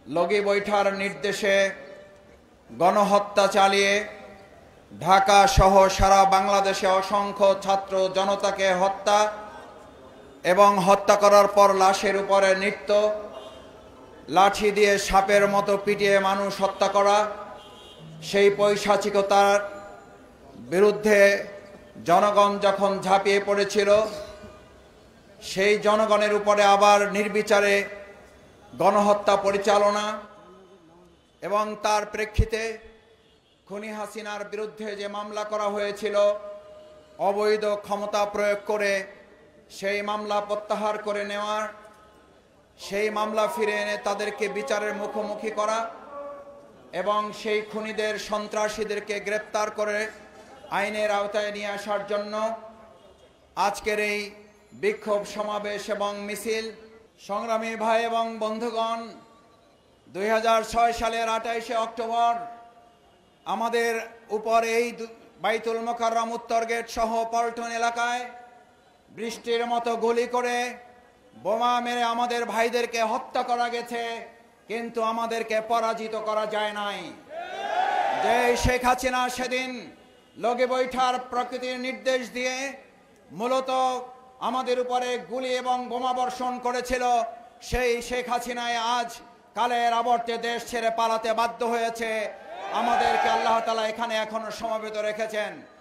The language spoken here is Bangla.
লগি বৈঠার নির্দেশে গণহত্যা চালিয়ে ঢাকা সহ সারা বাংলাদেশে অসংখ্য ছাত্র জনতাকে হত্যা এবং হত্যা করার পর লাশের উপরে নৃত্য, লাঠি দিয়ে সাপের মতো পিটিয়ে মানুষ হত্যা করা, সেই পৈশাচিকতার বিরুদ্ধে জনগণ যখন ঝাঁপিয়ে পড়েছিল, সেই জনগণের উপরে আবার নির্বিচারে গণহত্যা পরিচালনা এবং তার প্রেক্ষিতে খুনি হাসিনার বিরুদ্ধে যে মামলা করা হয়েছিল অবৈধ ক্ষমতা প্রয়োগ করে, সেই মামলা প্রত্যাহার করে নেওয়ার, সেই মামলা ফিরে এনে তাদেরকে বিচারের মুখোমুখি করা এবং সেই খুনিদের সন্ত্রাসীদেরকে গ্রেপ্তার করে আইনের আওতায় নিয়ে আসার জন্য আজকের এই বিক্ষোভ সমাবেশ এবং মিছিল। সংগ্রামী ভাই এবং বন্ধুগণ, 2006 সালের 28শে অক্টোবর আমাদের উপর এই বাইতুল মোকাররম উত্তর গেট সহ পল্টন এলাকায় বৃষ্টির মতো গুলি করে বোমা মেরে আমাদের ভাইদেরকে হত্যা করা গেছে, কিন্তু আমাদেরকে পরাজিত করা যায় নাই। যে শেখ হাসিনা সেদিন লগি বৈঠার প্রকৃতির নির্দেশ দিয়ে মূলত আমাদের উপরে গুলি এবং বোমা বর্ষণ করেছিল, সেই শেখ হাসিনায় আজ কালের আবর্তে দেশ ছেড়ে পালাতে বাধ্য হয়েছে। আমাদেরকে আল্লাহ তাআলা এখানে এখনো সমবেত রেখেছেন।